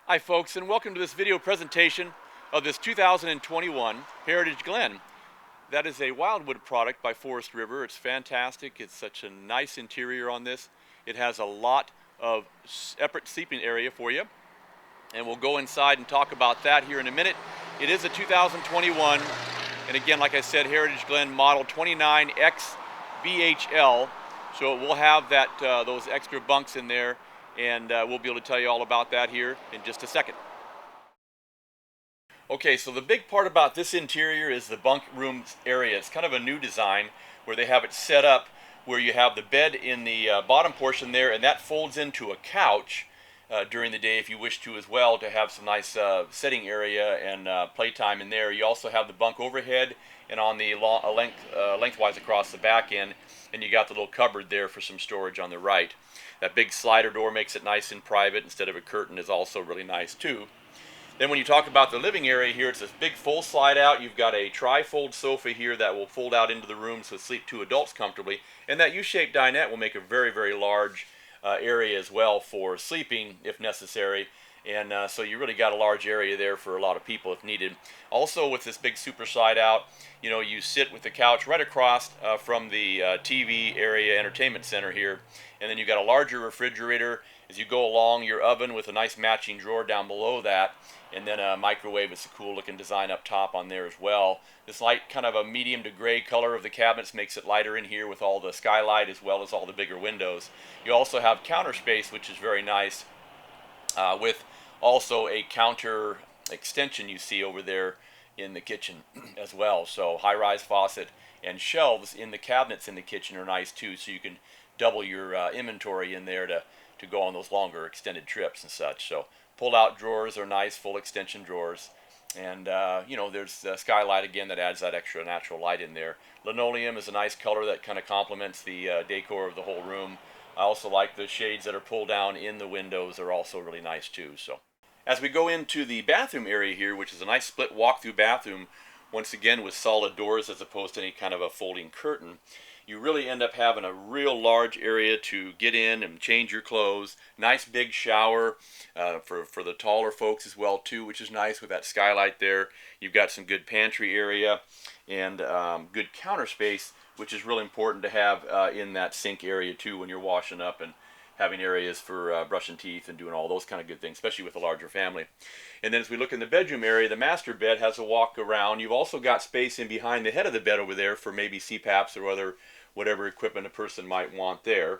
Hi folks, and welcome to this video presentation of this 2021 Heritage Glen. That is a Wildwood product by Forest River. It's fantastic. It's such a nice interior on this. It has a lot of separate sleeping area for you, and we'll go inside and talk about that here in a minute. It is a 2021, and again, like I said, Heritage Glen model 29 XBHL, so it will have that those extra bunks in there, and we'll be able to tell you all about that here in just a second. Okay, so the big part about this interior is the bunk room area. It's kind of a new design where they have it set up where you have the bed in the bottom portion there, and that folds into a couch during the day if you wish to as well, to have some nice sitting area and playtime in there. You also have the bunk overhead and on the lengthwise across the back end, and you got the little cupboard there for some storage on the right. That big slider door makes it nice and private instead of a curtain is also really nice too. Then when you talk about the living area here, it's this big full slide out. You've got a tri-fold sofa here that will fold out into the room so sleep two adults comfortably. And that U-shaped dinette will make a very, very large area as well for sleeping if necessary. And so you really got a large area there for a lot of people if needed. Also with this big super slide out, you know, you sit with the couch right across from the TV area entertainment center here. And then you've got a larger refrigerator as you go along, your oven with a nice matching drawer down below that, and then a microwave. It's a cool looking design up top on there as well. This light kind of a medium to gray color of the cabinets makes it lighter in here with all the skylight as well as all the bigger windows. You also have counter space, which is very nice, with also a counter extension you see over there in the kitchen as well. So high-rise faucet and shelves in the cabinets in the kitchen are nice too, so you can double your inventory in there to go on those longer extended trips and such. So pull-out drawers are nice, full extension drawers. And you know, there's the skylight again that adds that extra natural light in there. Linoleum is a nice color that kind of complements the decor of the whole room. I also like the shades that are pulled down in the windows are also really nice too. So as we go into the bathroom area here, which is a nice split walk-through bathroom, once again with solid doors as opposed to any kind of a folding curtain, you really end up having a real large area to get in and change your clothes. Nice big shower for the taller folks as well too, which is nice with that skylight there. You've got some good pantry area and good counter space, which is really important to have in that sink area too when you're washing up and having areas for brushing teeth and doing all those kind of good things, especially with a larger family. And then as we look in the bedroom area, the master bed has a walk around. You've also got space in behind the head of the bed over there for maybe CPAPs or whatever equipment a person might want there.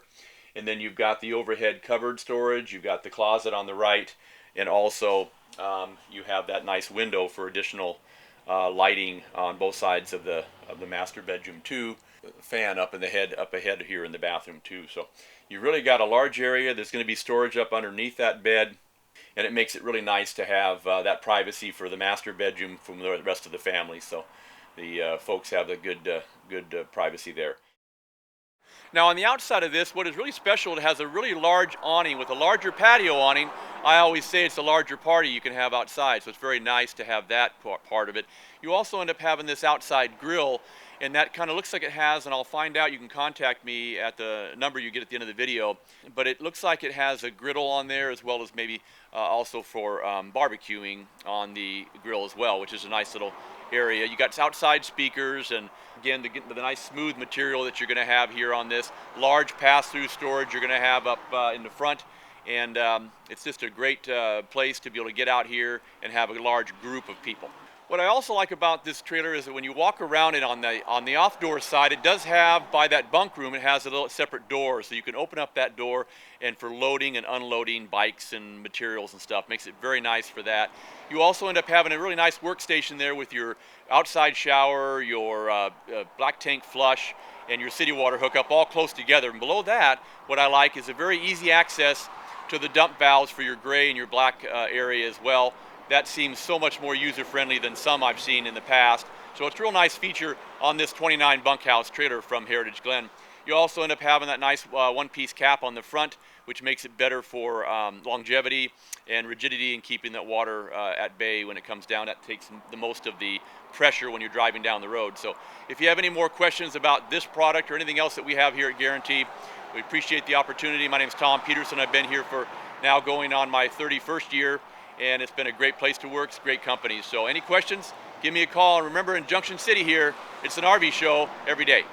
And then you've got the overhead cupboard storage, you've got the closet on the right, and also you have that nice window for additional lighting on both sides of the master bedroom too. Fan up ahead here in the bathroom too. So you really got a large area. There's going to be storage up underneath that bed, and it makes it really nice to have that privacy for the master bedroom from the rest of the family. So the folks have a good privacy there. Now on the outside of this, what is really special, it has a really large awning with a larger patio awning. I always say it's a larger party you can have outside, so it's very nice to have that part of it. You also end up having this outside grill, and that kind of looks like it has, and I'll find out, you can contact me at the number you get at the end of the video, but it looks like it has a griddle on there as well as maybe also for barbecuing on the grill as well, which is a nice little area. You got outside speakers, and again the nice smooth material that you're going to have here on this large pass-through storage you're going to have up in the front, and it's just a great place to be able to get out here and have a large group of people. What I also like about this trailer is that when you walk around it on the off-door side, it does have, by that bunk room, it has a little separate door, so you can open up that door and for loading and unloading bikes and materials and stuff. Makes it very nice for that. You also end up having a really nice workstation there with your outside shower, your black tank flush, and your city water hookup all close together. And below that, what I like is a very easy access to the dump valves for your gray and your black area as well. That seems so much more user-friendly than some I've seen in the past. So it's a real nice feature on this 29 bunkhouse trailer from Heritage Glen. You also end up having that nice one-piece cap on the front, which makes it better for longevity and rigidity and keeping that water at bay when it comes down. That takes the most of the pressure when you're driving down the road. So if you have any more questions about this product or anything else that we have here at Guaranty, we appreciate the opportunity. My name is Tom.Peterson. I've been here for now going on my 31st year, and it's been a great place to work. It's a great company. So any questions, give me a call. And remember, in Junction City here, it's an RV show every day.